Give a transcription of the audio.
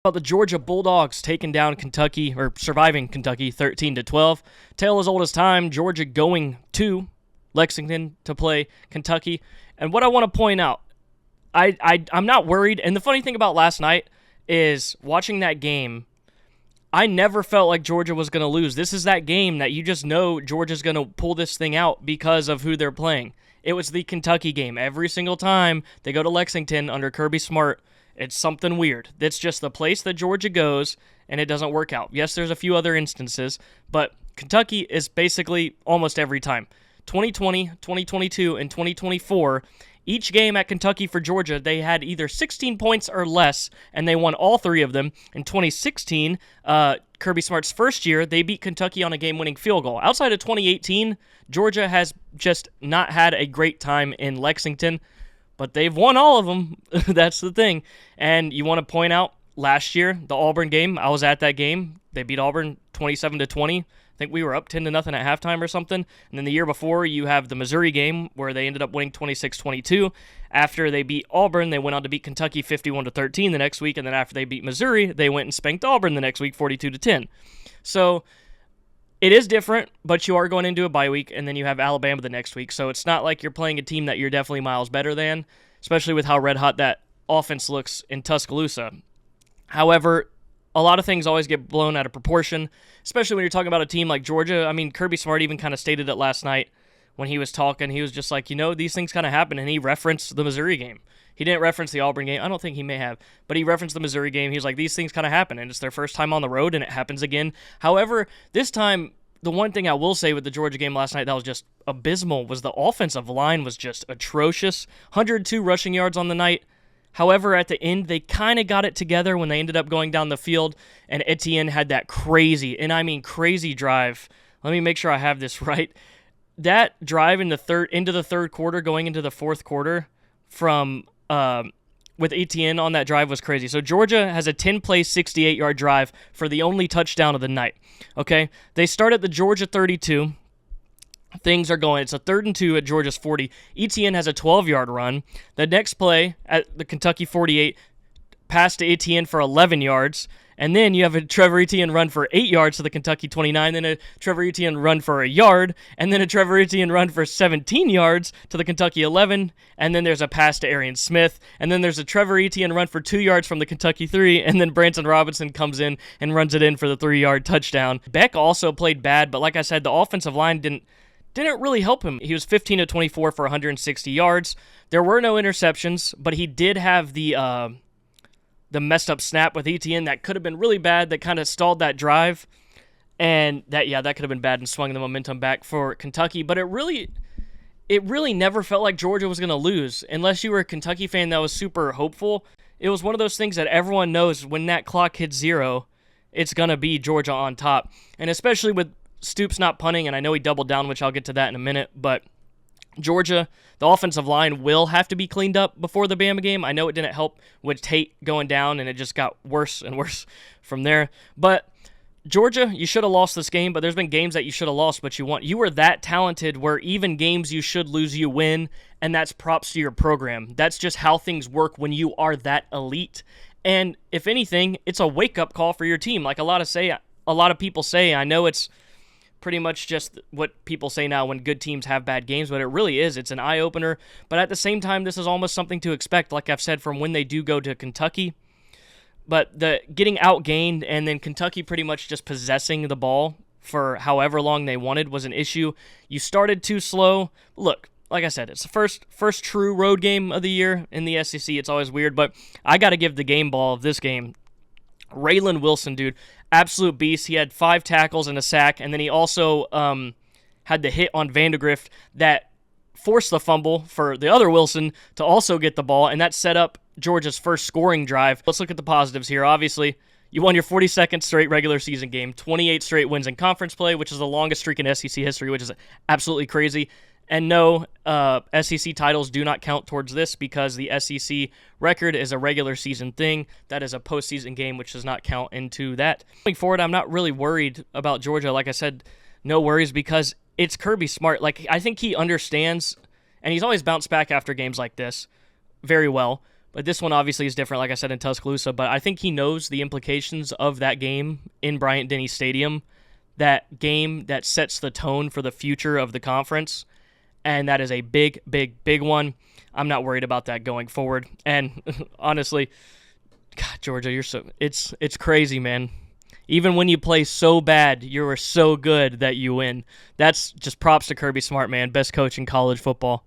About the Georgia Bulldogs taking down Kentucky, or surviving Kentucky 13-12. Tale as old as time, Georgia going to Lexington to play Kentucky. And what I want to point out, I'm not worried. And the funny thing about last night is watching that game, I never felt like Georgia was going to lose. This is that game that you just know Georgia's going to pull this thing out because of who they're playing. It was the Kentucky game. Every single time they go to Lexington under Kirby Smart, it's something weird. It's just the place that Georgia goes, and it doesn't work out. Yes, there's a few other instances, but Kentucky is basically almost every time. 2020, 2022, and 2024, each game at Kentucky for Georgia, they had either 16 points or less, and they won all three of them. In 2016, Kirby Smart's first year, they beat Kentucky on a game-winning field goal. Outside of 2018, Georgia has just not had a great time in Lexington, but they've won all of them. That's the thing. And you want to point out, last year, the Auburn game, I was at that game. They beat Auburn 27-20. I think we were up 10-0 at halftime or something. And then the year before, you have the Missouri game where they ended up winning 26-22. After they beat Auburn, they went on to beat Kentucky 51-13 the next week. And then after they beat Missouri, they went and spanked Auburn the next week 42-10. So it is different, but you are going into a bye week, and then you have Alabama the next week. So it's not like you're playing a team that you're definitely miles better than, especially with how red hot that offense looks in Tuscaloosa. However, a lot of things always get blown out of proportion, especially when you're talking about a team like Georgia. I mean, Kirby Smart even kind of stated it last night when he was talking. He was just like, these things kind of happen, and he referenced the Missouri game. He didn't reference the Auburn game. I don't think he may have, but he referenced the Missouri game. He was like, these things kind of happen, and it's their first time on the road, and it happens again. However, this time, the one thing I will say with the Georgia game last night that was just abysmal was the offensive line was just atrocious. 102 rushing yards on the night. However, at the end, they kind of got it together when they ended up going down the field, and Etienne had that crazy, and I mean crazy drive. Let me make sure I have this right. That drive into the third quarter, going into the fourth quarter from with Etienne on that drive was crazy. So Georgia has a 10-play, 68-yard drive for the only touchdown of the night. Okay, they start at the Georgia 32. Things are going. It's a 3rd and 2 at Georgia's 40. Etienne has a 12-yard run. The next play at the Kentucky 48, pass to Etienne for 11 yards. And then you have a Trevor Etienne run for 8 yards to the Kentucky 29, then a Trevor Etienne run for a yard, and then a Trevor Etienne run for 17 yards to the Kentucky 11, and then there's a pass to Arian Smith, and then there's a Trevor Etienne run for 2 yards from the Kentucky 3, and then Branson Robinson comes in and runs it in for the 3-yard touchdown. Beck also played bad, but like I said, the offensive line didn't really help him. He was 15-24 for 160 yards. There were no interceptions, but he did have the messed up snap with Etienne that could have been really bad, that kind of stalled that drive, and that could have been bad and swung the momentum back for Kentucky. But it really never felt like Georgia was going to lose unless you were a Kentucky fan that was super hopeful. It was one of those things that everyone knows when that clock hits 0, it's going to be Georgia on top. And especially with Stoops not punting, and I know he doubled down, which I'll get to that in a minute, but Georgia, the offensive line will have to be cleaned up before the Bama game. I know it didn't help with Tate going down, and it just got worse and worse from there. But Georgia, you should have lost this game, but there's been games that you should have lost, but you were that talented where even games you should lose, you win, and that's props to your program. That's just how things work when you are that elite. And if anything, it's a wake-up call for your team. Like a lot of people say, I know it's pretty much just what people say now when good teams have bad games, but it really is. It's an eye-opener. But at the same time, this is almost something to expect, like I've said, from when they do go to Kentucky. But the getting outgained and then Kentucky pretty much just possessing the ball for however long they wanted was an issue. You started too slow. Look, like I said, it's the first true road game of the year in the SEC. It's always weird, but I got to give the game ball of this game. Raylan Wilson, dude, absolute beast. He had 5 tackles and a sack, and then he also had the hit on Vandegrift that forced the fumble for the other Wilson to also get the ball, and that set up Georgia's first scoring drive. Let's look at the positives here. Obviously, you won your 42nd straight regular season game, 28 straight wins in conference play, which is the longest streak in SEC history, which is absolutely crazy. And no, SEC titles do not count towards this because the SEC record is a regular season thing. That is a postseason game, which does not count into that. Going forward, I'm not really worried about Georgia. Like I said, no worries because it's Kirby Smart. Like, I think he understands, and he's always bounced back after games like this very well. But this one obviously is different, like I said, in Tuscaloosa. But I think he knows the implications of that game in Bryant-Denny Stadium, that game that sets the tone for the future of the conference. And that is a big, big, big one. I'm not worried about that going forward. And honestly, God, Georgia, it's crazy, man. Even when you play so bad, you are so good that you win. That's just props to Kirby Smart, man. Best coach in college football.